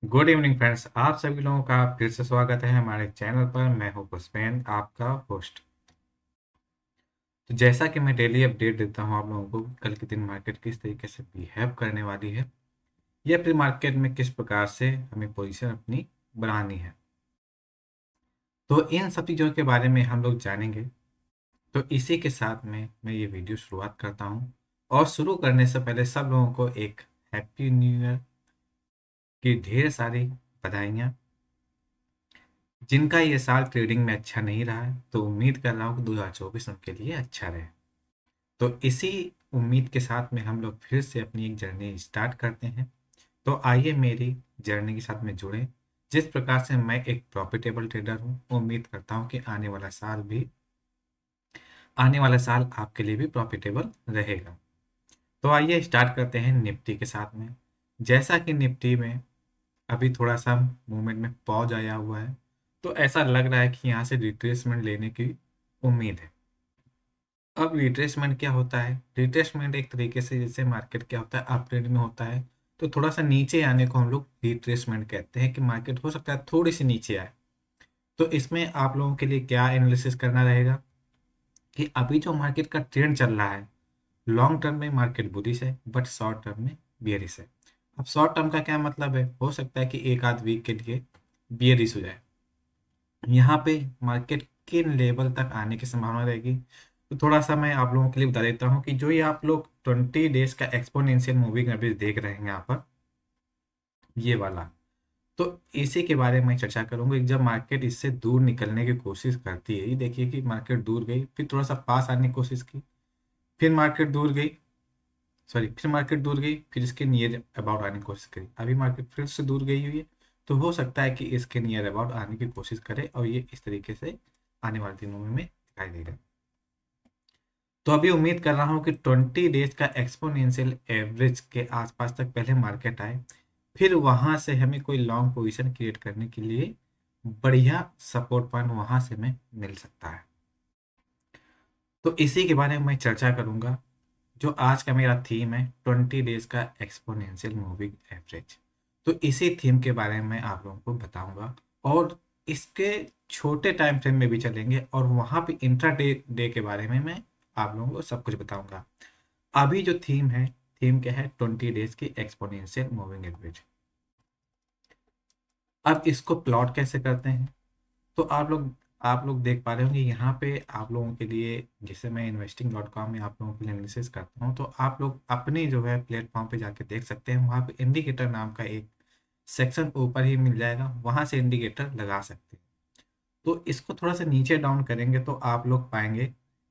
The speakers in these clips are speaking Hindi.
गुड इवनिंग फ्रेंड्स, आप सभी लोगों का फिर से स्वागत है हमारे चैनल पर। मैं हूं पुष्पेन, आपका होस्ट। तो जैसा कि मैं डेली अपडेट देता हूं आप लोगों को, कल के दिन मार्केट किस तरीके से बिहेव करने वाली है या फिर मार्केट में किस प्रकार से हमें पोजीशन अपनी बढ़ानी है, तो इन सब चीज़ों के बारे में हम लोग जानेंगे। तो इसी के साथ में मैं ये वीडियो शुरुआत करता हूँ। और शुरू करने से पहले सब लोगों को एक हैप्पी न्यू ईयर की ढेर सारी बधाइयाँ। जिनका ये साल ट्रेडिंग में अच्छा नहीं रहा है, तो उम्मीद कर रहा हूँ कि 2024 उनके लिए अच्छा रहे। तो इसी उम्मीद के साथ में हम लोग फिर से अपनी एक जर्नी स्टार्ट करते हैं। तो आइए मेरी जर्नी के साथ में जुड़ें। जिस प्रकार से मैं एक प्रॉफिटेबल ट्रेडर हूँ, उम्मीद करता हूँ कि आने वाला साल आपके लिए भी प्रॉफिटेबल रहेगा। तो आइए स्टार्ट करते हैं निफ्टी के साथ में। जैसा कि निफ्टी में अभी थोड़ा सा मूवमेंट में पॉज आया हुआ है, तो ऐसा लग रहा है कि यहाँ से रिट्रेसमेंट लेने की उम्मीद है। अब रिट्रेसमेंट क्या होता है? रिट्रेसमेंट एक तरीके से जैसे मार्केट क्या होता है, अप ट्रेंड में होता है, तो थोड़ा सा नीचे आने को हम लोग रिट्रेसमेंट कहते हैं कि मार्केट हो सकता है थोड़ी सी नीचे आए। तो इसमें आप लोगों के लिए क्या एनालिसिस करना रहेगा कि अभी जो मार्केट का ट्रेंड चल रहा है, लॉन्ग टर्म में मार्केट बुलिश है बट शॉर्ट टर्म में बियरिश है। अब शॉर्ट टर्म का क्या मतलब है? हो सकता है कि एक आध वीक के लिए बियरिश हो जाए। यहाँ पे मार्केट किन लेवल तक आने की संभावना रहेगी, तो थोड़ा सा मैं आप लोगों के लिए बता देता हूँ कि जो ये आप लोग 20 डेज का एक्सपोनेंशियल मूविंग एवरेज देख रहे हैं यहाँ पर, ये वाला, तो इसी के बारे में चर्चा करूंगा कि जब मार्केट इससे दूर निकलने की कोशिश करती है, ये देखिए कि मार्केट दूर गई, फिर थोड़ा सा पास आने की कोशिश की, फिर मार्केट दूर गई, फिर मार्केट दूर गई, फिर इसके नियर अबाउट आने की कोशिश करी, अभी मार्केट फिर से दूर गई हुई है। तो हो सकता है कि इसके नियर अबाउट आने की कोशिश करे और ये इस तरीके से आने वाले दिनों में दिखाई देगा। तो अभी उम्मीद कर रहा हूँ कि 20 डेज का एक्सपोनेंशियल एवरेज के आसपास तक पहले मार्केट आए, फिर वहां से हमें कोई लॉन्ग पोजीशन क्रिएट करने के लिए बढ़िया सपोर्ट पॉइंट वहां से हमें मिल सकता है। तो इसी के बारे में मैं चर्चा करूंगा। जो आज का मेरा थीम है 20 डेज का एक्सपोनेंशियल मूविंग एवरेज, तो इसी थीम के बारे में मैं आप लोगों को बताऊंगा। और इसके छोटे टाइम फ्रेम में भी चलेंगे और वहां पे इंट्रा डे डे के बारे में मैं आप लोगों को सब कुछ बताऊंगा। अभी जो थीम है, थीम क्या है? 20 डेज की एक्सपोनेंशियल मूविंग एवरेज। अब इसको प्लॉट कैसे करते हैं? तो आप लोग देख पा रहे होंगे यहाँ पे आप लोगों के लिए, जिसे मैं investing.com में आप लोगों के लिए एनालिसिस करता हूँ, तो आप लोग अपने जो है प्लेटफॉर्म पे जाके देख सकते हैं। वहाँ पे इंडिकेटर नाम का एक सेक्शन ऊपर ही मिल जाएगा, वहाँ से इंडिकेटर लगा सकते हैं। तो इसको थोड़ा सा नीचे डाउन करेंगे तो आप लोग पाएंगे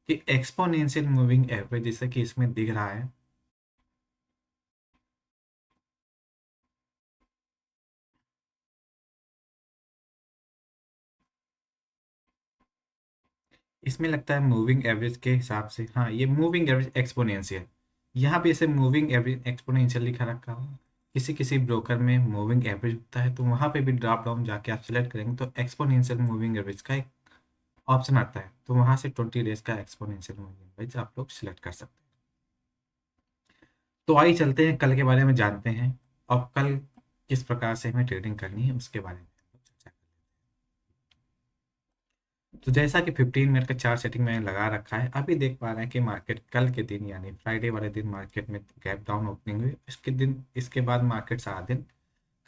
कि एक्सपोनेंशियल मूविंग एवरेज, जैसे कि इसमें दिख रहा है, इसमें लगता है मूविंग एवरेज के हिसाब से, हाँ ये मूविंग एवरेज एक्सपोनेंशियल, यहाँ पे इसे मूविंग एवरेज एक्सपोनेंशियल लिखा रखा हुआ। किसी किसी ब्रोकर में मूविंग एवरेज होता है, तो वहाँ पे भी ड्रॉप डाउन जाके आप सिलेक्ट करेंगे तो एक्सपोनेंशियल मूविंग एवरेज का एक ऑप्शन आता है, तो वहाँ से 20 डेज का एक्सपोनेंशियल मूविंग एवरेज आप लोग सिलेक्ट कर सकते हैं। तो आइए चलते हैं कल के बारे में जानते हैं, और कल किस प्रकार से हमें ट्रेडिंग करनी है उसके बारे में चर्चा करें। तो जैसा कि 15 मिनट का चार्ट सेटिंग मैंने लगा रखा है, अभी देख पा रहे हैं कि मार्केट कल के दिन यानी फ्राइडे वाले दिन मार्केट में गैप डाउन ओपनिंग हुई, इसके बाद मार्केट सारा दिन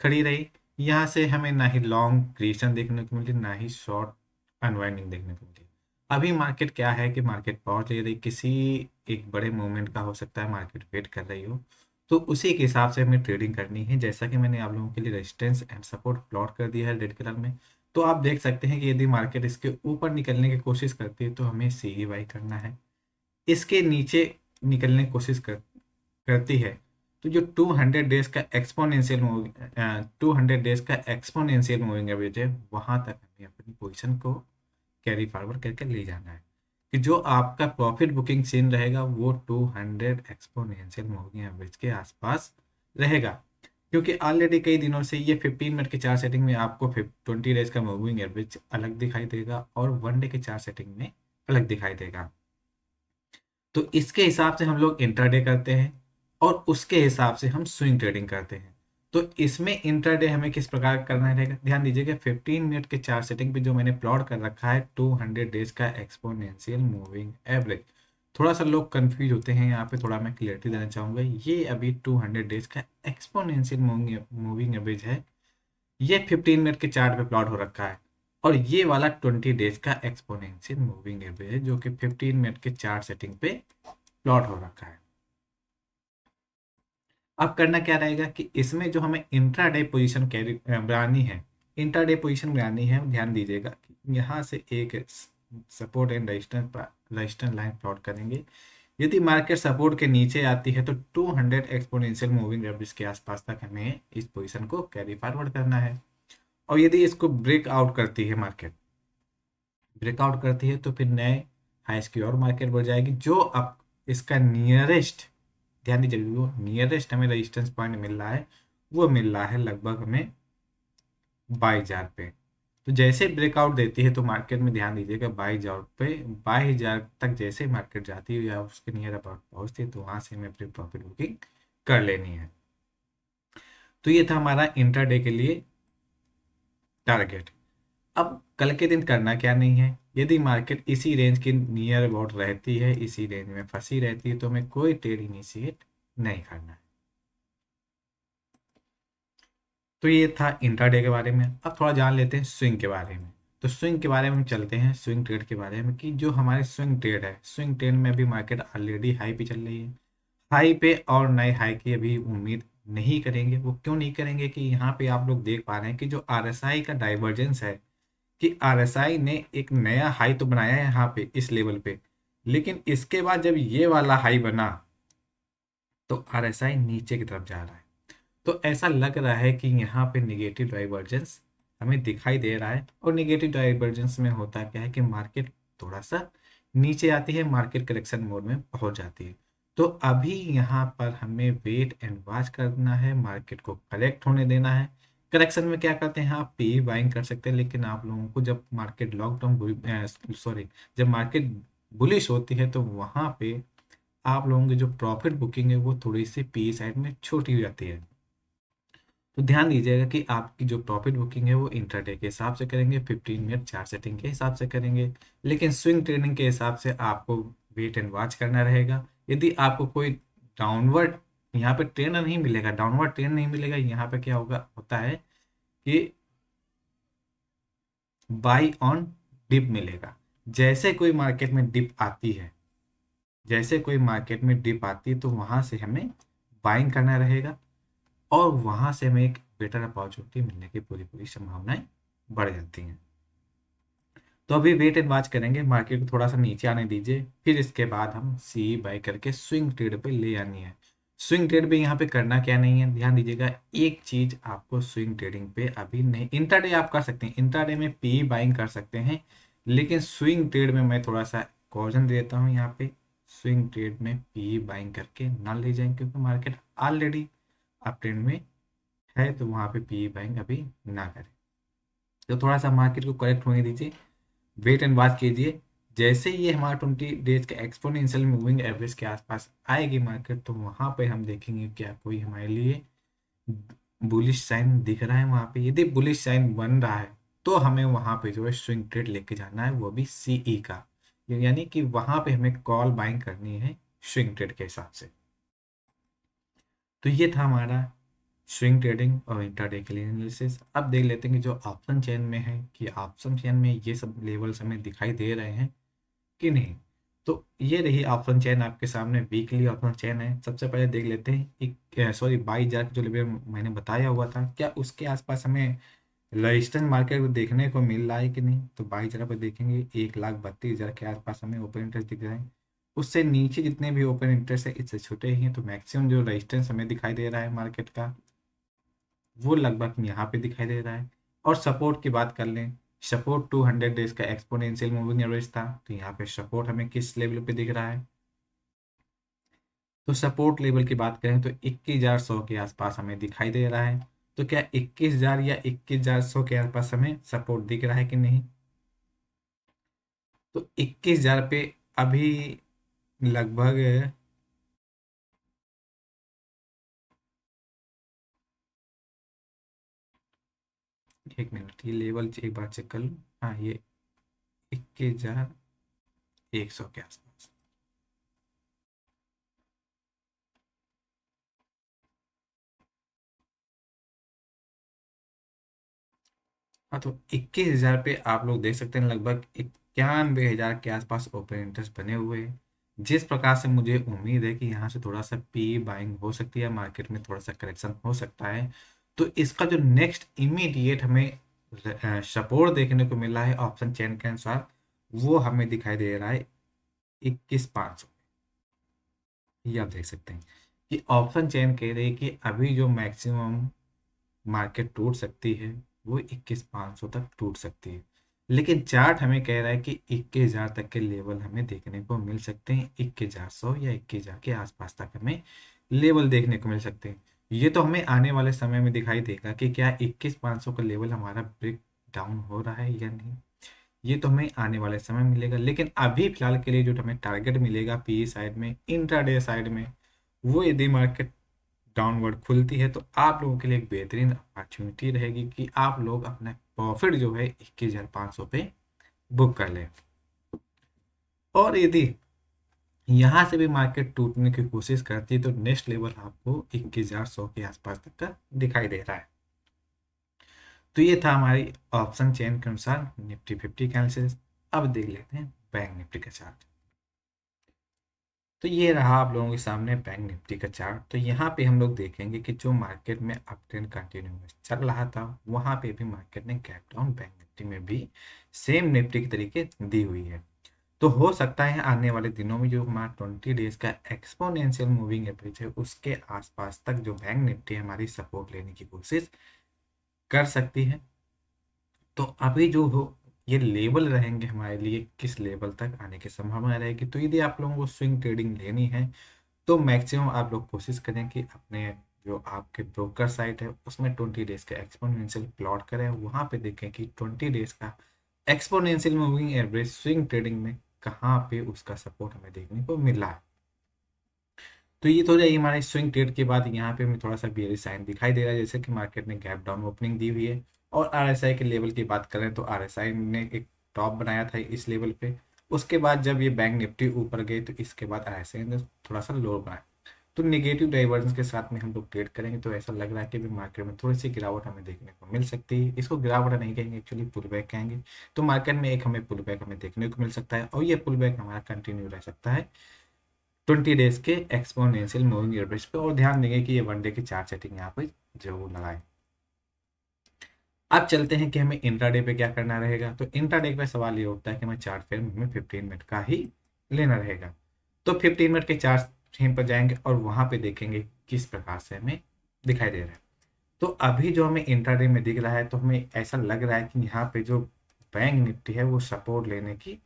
खड़ी रही। यहाँ से हमें ना ही लॉन्ग क्रिएशन देखने को मिली, ना ही शॉर्ट अनवाइंडिंग देखने को मिली। अभी मार्केट क्या है कि मार्केट पहुंच ले रही, किसी एक बड़े मूवमेंट का हो सकता है मार्केट वेट कर रही हो, तो उसी के हिसाब से हमें ट्रेडिंग करनी है। जैसा कि मैंने आप लोगों के लिए रेजिस्टेंस एंड सपोर्ट प्लॉट कर दिया है रेड कलर में, तो आप देख सकते हैं कि यदि मार्केट इसके ऊपर निकलने की कोशिश करती है तो हमें सी बाई करना है। इसके नीचे निकलने की कोशिश करती है, तो जो 200 डेज का एक्सपोनेंशियल मूविंग 200 डेज का एक्सपोनेंशियल मूविंग एवरेज है, वहां तक हमें अपनी पोजीशन को कैरी फॉरवर्ड करके ले जाना है कि जो आपका प्रॉफिट बुकिंग सीन रहेगा वो 200 एक्सपोनेंशियल मूविंग एवरेज के आसपास रहेगा। क्योंकि ऑलरेडी कई दिनों से ये 15 मिनट के चार्ट सेटिंग में आपको 20 डेज का मूविंग एवरेज अलग दिखाई देगा और 1 डे के चार्ट सेटिंग में अलग दिखाई देगा। तो इसके हिसाब से हम लोग इंट्राडे करते हैं और उसके हिसाब से हम स्विंग ट्रेडिंग करते हैं। तो इसमें इंट्राडे हमें किस प्रकार करना रहेगा, ध्यान दीजिएगा 15 मिनट के चार्ट सेटिंग पे जो मैंने प्लॉट कर रखा है 200 डेज का एक्सपोनेंशियल मूविंग एवरेज। थोड़ा सा लोग कंफ्यूज होते हैं, यहाँ पे थोड़ा मैं क्लियरिटी देना चाहूँगा। ये अभी 200 डेज का एक्सपोनेंशियल मूविंग एवरेज है, ये 15 मिनट के चार्ट पे प्लॉट हो रखा है, और ये वाला 20 डेज का एक्सपोनेंशियल मूविंग एवरेज है जो कि 15 मिनट के चार्ट सेटिंग पे प्लॉट हो रखा है। अब करना क्या रहेगा कि इसमें जो हमें इंट्राडे पोजीशन कैरी बनानी है, इंट्राडे पोजीशन बनानी है, ध्यान दीजिएगा कि यहाँ से एक support and resistance line plot करेंगे। यदि मार्केट सपोर्ट के नीचे आती है तो 200 एक्सपोनेंशियल मूविंग एवरेज के आसपास तक हमें इस पोजीशन को कैरी फॉरवर्ड करना है। और यदि इसको ब्रेकआउट करती है मार्केट, ब्रेकआउट करती है तो फिर नए हाईस की ओर मार्केट बढ़ जाएगी। जो अब इसका नियरेस्ट, ध्यान दीजिए, वो नियरेस्ट हमें रेजिस्टेंस पॉइंट मिल रहा है, वो मिल रहा है लगभग हमें 22,000 पे। तो जैसे ब्रेकआउट देती है तो मार्केट में ध्यान दीजिएगा 22,000 पे, 22,000 तक जैसे मार्केट जाती है या उसके नियर अबाउट पहुंचती है तो वहां से हमें अपनी प्रॉफिट बुकिंग कर लेनी है। तो ये था हमारा इंट्राडे के लिए टारगेट। अब कल के दिन करना क्या नहीं है, यदि मार्केट इसी रेंज के नियर अबाउट रहती है, इसी रेंज में फंसी रहती है, तो हमें कोई ट्रेड इनिशिएट नहीं करना है। तो ये था इंट्राडे के बारे में। अब थोड़ा जान लेते हैं स्विंग के बारे में। तो स्विंग के बारे में चलते हैं, स्विंग ट्रेड के बारे में, कि जो हमारे स्विंग ट्रेड है, स्विंग ट्रेड में अभी मार्केट ऑलरेडी हाई पे चल रही है, हाई पे और नए हाई की अभी उम्मीद नहीं करेंगे। वो क्यों नहीं करेंगे कि यहाँ पे आप लोग देख पा रहे हैं कि जो आरएसआई का डाइवर्जेंस है, कि आरएसआई ने एक नया हाई तो बनाया है यहाँ पे इस लेवल पे, लेकिन इसके बाद जब ये वाला हाई बना तो आरएसआई नीचे की तरफ जा रहा है। तो ऐसा लग रहा है कि यहाँ पे निगेटिव डाइवर्जेंस हमें दिखाई दे रहा है। और निगेटिव डाइवर्जेंस में होता क्या है कि मार्केट थोड़ा सा नीचे आती है, मार्केट करेक्शन मोड में पहुंच जाती है। तो अभी यहाँ पर हमें वेट एंड वॉच करना है, मार्केट को करेक्ट होने देना है। करेक्शन में क्या करते हैं, आप पी बाइंग कर सकते हैं, लेकिन आप लोगों को जब मार्केट लॉन्ग टर्म सॉरी जब मार्केट बुलिश होती है तो वहाँ पे आप लोगों की जो प्रॉफिट बुकिंग है वो थोड़ी सी पी साइड में छोटी हो जाती है। तो ध्यान दीजिएगा कि आपकी जो प्रॉफिट बुकिंग है वो इंट्राडे के हिसाब से करेंगे, 15 मिनट चार्ट सेटिंग के हिसाब से करेंगे, लेकिन स्विंग ट्रेडिंग के हिसाब से आपको वेट एंड वॉच करना रहेगा। यदि आपको कोई डाउनवर्ड यहाँ पे ट्रेंड नहीं मिलेगा, डाउनवर्ड ट्रेंड नहीं मिलेगा, यहाँ पे क्या होगा होता है कि बाई ऑन डिप मिलेगा। जैसे कोई मार्केट में डिप आती है, जैसे कोई मार्केट में डिप आती है तो वहां से हमें बाइंग करना रहेगा, और वहां से हमें एक बेटर अपॉर्चुनिटी मिलने की पूरी पूरी संभावनाएं बढ़ जाती हैं। तो अभी वेट एंड वॉच करेंगे, मार्केट को थोड़ा सा नीचे आने दीजिए, फिर इसके बाद हम सी बाय करके स्विंग ट्रेड पे ले आनी है। स्विंग ट्रेड पे यहाँ पे करना क्या नहीं है, ध्यान दीजिएगा एक चीज आपको स्विंग ट्रेडिंग पे अभी नहीं, इंट्राडे आप कर सकते हैं, इंट्राडे में पी बाइंग कर सकते हैं, लेकिन स्विंग ट्रेड में मैं थोड़ा सा कॉशन देता हूँ यहाँ पे, स्विंग ट्रेड में पी बाइंग करके ना ले जाएं, क्योंकि मार्केट ऑलरेडी अप ट्रेंड में है, तो वहाँ पे पी बाइंग अभी ना करें। तो थोड़ा सा मार्केट को करेक्ट होने दीजिए, वेट एंड वॉच कीजिए। जैसे ये हमारा 20 डेज के एक्सपोनेंशियल मूविंग एवरेज के आसपास आएगी मार्केट, तो वहां पे हम देखेंगे क्या कोई हमारे लिए बुलिश साइन दिख रहा है। वहां पे यदि बुलिश साइन बन रहा है तो हमें वहां पे जो है स्विंग ट्रेड लेके जाना है, वो भी सीई का, यानी कि वहां पे हमें कॉल बाइंग करनी है स्विंग ट्रेड के हिसाब से। तो ये था हमारा स्विंग ट्रेडिंग और इंट्राडे के लिए एनालिसिस। अब देख लेते हैं कि जो ऑप्शन चेन में है, कि ऑप्शन चेन में ये सब लेवल्स हमें दिखाई दे रहे हैं कि नहीं। तो ये रही ऑप्शन चेन आपके सामने, वीकली ऑप्शन चेन है। सबसे पहले देख लेते हैं एक सॉरी 22,000 जो लेवल मैंने बताया हुआ था, क्या उसके आसपास हमें रजिस्टेंस मार्केट देखने को मिल रहा है कि नहीं। तो 22,000 पर देखेंगे 1,32,000 के आसपास हमें ओपन इंटरेस्ट दिख रहे हैं। उससे नीचे जितने भी ओपन इंटरेस्ट है इससे छोटे ही हैं, तो मैक्सिमम जो रजिस्टेंस हमें दिखाई दे रहा है मार्केट का वो लगभग यहाँ पे दिखाई दे रहा है। और सपोर्ट की बात कर लें, सपोर्ट 200 डेज का एक्सपोनेंशियल मूविंग एवरेज था, तो यहाँ पे सपोर्ट हमें किस लेवल पे दिख रहा है, तो सपोर्ट लेवल की बात करें तो 21,100 के आसपास हमें दिखाई दे रहा है। तो क्या 21,000 या 21,100 के आसपास हमें सपोर्ट दिख रहा है कि नहीं। तो 21,000 पे अभी लगभग एक मिनट, ये लेवल एक बार चेक कर लूँ। हाँ, ये 21,100 के आसपास। हाँ, तो 21,000 पे आप लोग देख सकते हैं लगभग 91,000 के आसपास ओपन इंटरेस्ट बने हुए हैं। जिस प्रकार से मुझे उम्मीद है कि यहाँ से थोड़ा सा पी बाइंग हो सकती है, मार्केट में थोड़ा सा करेक्शन हो सकता है, तो इसका जो नेक्स्ट इमीडिएट हमें सपोर्ट देखने को मिला है ऑप्शन चेन के अनुसार, वो हमें दिखाई दे रहा है 21,500। ये आप देख सकते हैं कि ऑप्शन चेन कह रही है कि अभी जो मैक्सिमम मार्केट टूट सकती है वो 21,500 तक टूट सकती है। लेकिन चार्ट हमें कह रहा है कि 21,000 तक के लेवल हमें देखने को मिल सकते हैं। 21,100 या 21,000 के आसपास तक हमें लेवल देखने को मिल सकते हैं। ये तो हमें आने वाले समय में दिखाई देगा कि क्या 21,500 का लेवल हमारा ब्रेक डाउन हो रहा है या नहीं। ये तो हमें आने वाले समय में मिलेगा, लेकिन अभी फिलहाल के लिए जो हमें टारगेट मिलेगा पीई साइड में, इंट्राडे साइड में, वो यदि मार्केट डाउनवर्ड खुलती है तो आप लोगों के लिए एक बेहतरीन अपॉर्चुनिटी रहेगी कि आप लोग अपना प्रॉफिट जो है 21,500 पे बुक कर लें। और यदि यहाँ से भी मार्केट टूटने की कोशिश करती है तो नेक्स्ट लेवल आपको 21,100 के आसपास तक का दिखाई दे रहा है। तो ये था हमारी ऑप्शन चेन के अनुसार निफ्टी 50 का एनालिसिस। अब देख लेते हैं बैंक निफ्टी का चार्ट। तो ये रहा आप लोगों के सामने बैंक निफ्टी का चार्ट। तो यहाँ पे हम लोग देखेंगे कि जो मार्केट में अप ट्रेंड कंटिन्यू चल रहा था, वहाँ पे भी मार्केट ने गैप डाउन बैंक निफ्टी में भी सेम निफ्टी के तरीके दी हुई है। तो हो सकता है आने वाले दिनों में जो हमारा 20 डेज का एक्सपोनेंशियल मूविंग एवरेज है उसके आसपास तक जो बैंक निफ्टी हमारी सपोर्ट लेने की कोशिश कर सकती है। तो अभी जो हो ये लेवल रहेंगे हमारे लिए, किस लेवल तक आने की संभावना रहेगी। तो यदि आप लोगों को स्विंग ट्रेडिंग लेनी है तो मैक्सिमम आप लोग कोशिश करें कि अपने जो आपके ब्रोकर साइट है उसमें 20 डेज का एक्सपोनेंशियल प्लॉट करें। वहां पे देखें कि 20 डेज का exponential moving average swing trading में कहाँ पे उसका सपोर्ट हमें देखने को मिल रहा है। तो ये तो रही हमारे स्विंग ट्रेड के बाद यहाँ पे हमें थोड़ा सा बियरिश साइन दिखाई दे रहा है, जैसे कि मार्केट ने गैप डाउन ओपनिंग दी हुई है। और आरएसआई के लेवल की बात करें तो आरएसआई ने एक टॉप बनाया था इस लेवल पे। उसके बाद जब ये बैंक निफ्टी ऊपर गई तो इसके बाद आरएसआई ने थोड़ा सा लो बनाया। तो निगेटिव डाइवर्जेंस के साथ में हम लोग ट्रेड करेंगे तो ऐसा लग रहा है कि भी मार्केट में थोड़ी सी गिरावट हमें देखने को मिल सकती है। इसको गिरावट नहीं कहेंगे, एक्चुअली पुल बैक कहेंगे। तो मार्केट में एक हमें पुल बैक हमें देखने को मिल सकता है और ये पुल बैक हमारा कंटिन्यू रह सकता है 20 डेज के एक्सपोनेंशियल मूविंग एवरेज पे। और ध्यान देंगे कि ये वन डे की चार्ट सेटिंग यहाँ पे जरूर लगाएं। अब चलते हैं कि हमें इंट्राडे पे क्या करना रहेगा। तो इंट्राडे पे सवाल ये उठता है कि हमें चार्ट फ्रेम हमें 15 मिनट का ही लेना रहेगा। तो 15 मिनट के चार्ट फ्रेम पर जाएंगे और वहां पे देखेंगे किस प्रकार से हमें दिखाई दे रहा है। तो अभी जो हमें इंट्राडे में दिख रहा है तो हमें ऐसा लग रहा है कि यहाँ पे जो बैंक निफ्टी है वो सपोर्ट लेने की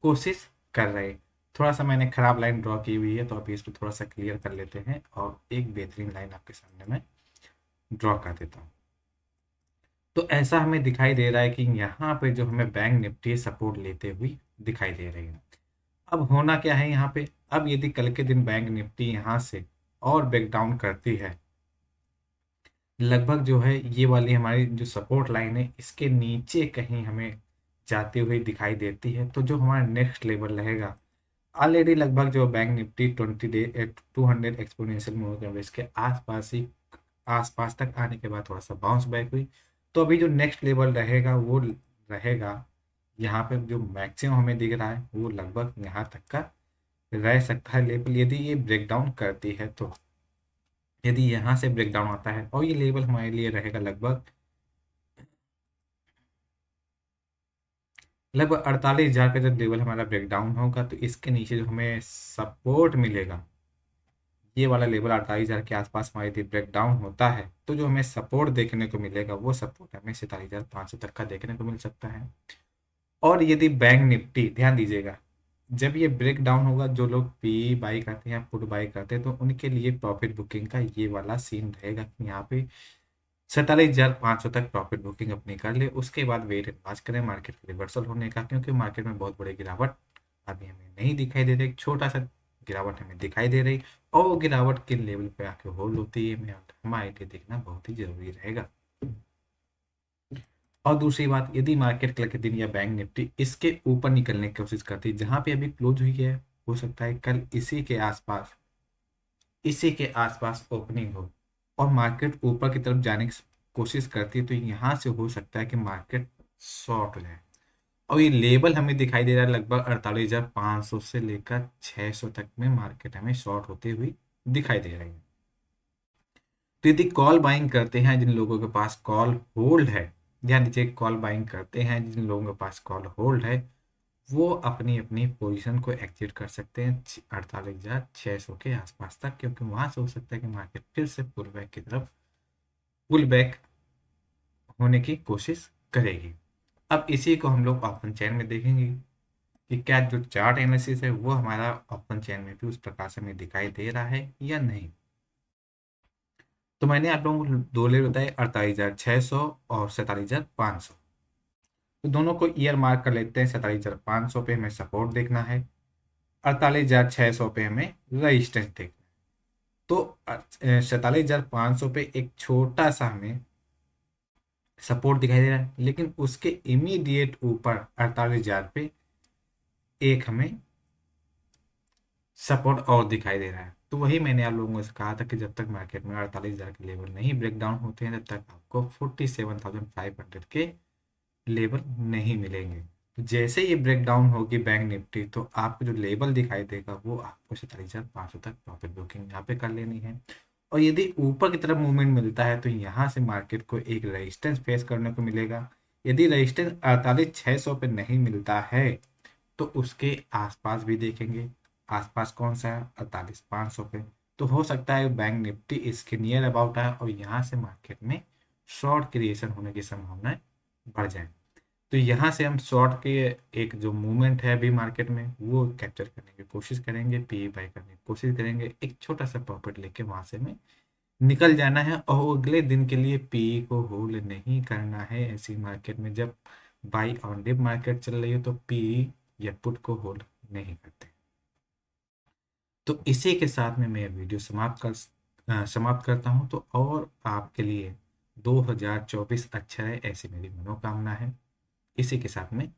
कोशिश कर रहे हैं। थोड़ा सा मैंने खराब लाइन ड्रॉ की हुई है तो अभी इसको थोड़ा सा क्लियर कर लेते हैं और एक बेहतरीन लाइन आपके सामने मैं ड्रॉ कर देता हूँ। तो ऐसा हमें दिखाई दे रहा है कि यहाँ पे जो हमें बैंक निफ्टी सपोर्ट लेते हुए दिखाई दे रही है। अब होना क्या है यहाँ पे, अब यदि कल के दिन बैंक निफ्टी यहाँ से और ब्रेक डाउन करती है, लगभग जो है ये वाली हमारी जो सपोर्ट लाइन है इसके नीचे कहीं हमें जाती हुई दिखाई देती है, तो जो हमारा नेक्स्ट लेवल रहेगा ऑलरेडी लगभग जो bank Nifty 200 exponential moving average के आसपास तक आने के बाद थोड़ा सा बाउंस बैक हुई। तो अभी जो नेक्स्ट लेवल रहेगा वो रहेगा यहाँ पे जो मैक्सिमम हमें दिख रहा है वो लगभग यहाँ तक का रह सकता है लेवल, यदि ये ब्रेक डाउन करती है तो। यदि यहाँ से ब्रेक डाउन आता है और ये लेवल हमारे लिए रहेगा लगभग 48,000 का जब लेवल हमारा ब्रेक डाउन होगा तो इसके नीचे जो हमें सपोर्ट मिलेगा, ये वाला लेवल 48,000 के आसपास हमारे यदि ब्रेक डाउन होता है तो जो हमें सपोर्ट देखने को मिलेगा वो सपोर्ट हमें 47,500 तक का देखने को मिल सकता है। और यदि बैंक निफ्टी, ध्यान दीजिएगा, जब ये ब्रेक डाउन होगा जो लोग पी बाई करते हैं पुट बाई करते हैं तो उनके लिए प्रॉफिट बुकिंग का ये वाला सीन रहेगा कि यहाँ पे 47,500 तक प्रॉफिट बुकिंग अपनी कर ले। उसके बाद वेट एंड वॉच करें मार्केट रिवर्सल होने का, क्योंकि मार्केट में बहुत बड़ी गिरावट अभी हमें नहीं दिखाई दे रही, एक छोटा सा गिरावट हमें दिखाई दे रही। और वो गिरावट किन लेवल पे आके होल्ड होती है हमें देखना बहुत ही जरूरी रहेगा। और दूसरी बात, यदि मार्केट कल के दिन या बैंक निफ्टी इसके ऊपर निकलने की कोशिश करती है, जहां पे अभी क्लोज हुई है, हो सकता है कल इसी के आसपास ओपनिंग हो और मार्केट ऊपर की तरफ जाने की कोशिश करती है, तो यहाँ से हो सकता है कि मार्केट शॉर्ट हो जाए। और ये लेवल हमें दिखाई दे रहा है लगभग 48,500 से लेकर 600 तक में मार्केट हमें शॉर्ट होते हुए दिखाई दे रही है। तो यदि कॉल बाइंग करते हैं जिन लोगों के पास कॉल होल्ड है, ध्यान दीजिए, कॉल बाइंग करते हैं जिन लोगों के पास कॉल होल्ड है, वो अपनी अपनी पोजीशन को एग्जिट कर सकते हैं 48,600 के आसपास तक, क्योंकि वहां से हो सकता है कि मार्केट फिर से पुल बैक की तरफ पुल बैक होने की कोशिश करेगी। अब इसी को हम लोग ऑप्शन चेन में देखेंगे कि क्या जो चार्ट एनालिसिस है वो हमारा ऑप्शन चेन में भी उस प्रकार से हमें दिखाई दे रहा है या नहीं। तो मैंने आप लोगों को दो लेवल बताए, 48,600 और 47,500। तो दोनों को ईयर मार्क कर लेते हैं। 47,500 पे हमें सपोर्ट देखना है, 48,600 पे हमें रजिस्टेंस देखना है। तो 47,500 पे एक छोटा सा हमें सपोर्ट दिखाई दे रहा है, लेकिन उसके इमीडिएट ऊपर 48,000 पे एक हमें सपोर्ट और दिखाई दे रहा है। तो वही मैंने आप लोगों से कहा था कि जब तक मार्केट में 48,000 के लेवल नहीं ब्रेक डाउन होते हैं, तब तक आपको 47,500 के लेवल नहीं मिलेंगे। तो जैसे ये ब्रेक डाउन होगी बैंक निफ्टी, तो आपको जो लेवल दिखाई देगा वो आपको 47,500 तक प्रॉफिट बुकिंग यहाँ पे कर लेनी है। और यदि ऊपर की तरफ मूवमेंट मिलता है तो यहाँ से मार्केट को एक रेजिस्टेंस फेस करने को मिलेगा। यदि रेजिस्टेंस 48,600 पे नहीं मिलता है तो उसके आसपास भी देखेंगे। आसपास कौन सा है? 48,500 पे। तो हो सकता है बैंक निफ्टी इसके नियर अबाउट है और यहाँ से मार्केट में शॉर्ट क्रिएशन होने की संभावनाएं बढ़ जाए। तो यहाँ से हम शॉर्ट के एक जो मूवमेंट है अभी मार्केट में वो कैप्चर करने की कोशिश करेंगे, पी बाय करने की कोशिश करेंगे, एक छोटा सा प्रॉफिट लेके वहां से हमें निकल जाना है। और अगले दिन के लिए पी को होल्ड नहीं करना है। ऐसी मार्केट में जब बाई ऑन डिप मार्केट चल रही है तो पी या पुट को होल्ड नहीं करते। तो इसी के साथ में मैं वीडियो समाप्त करता हूं। तो और आपके लिए 2024 अच्छा है, ऐसी मेरी मनोकामना है। इसी के साथ में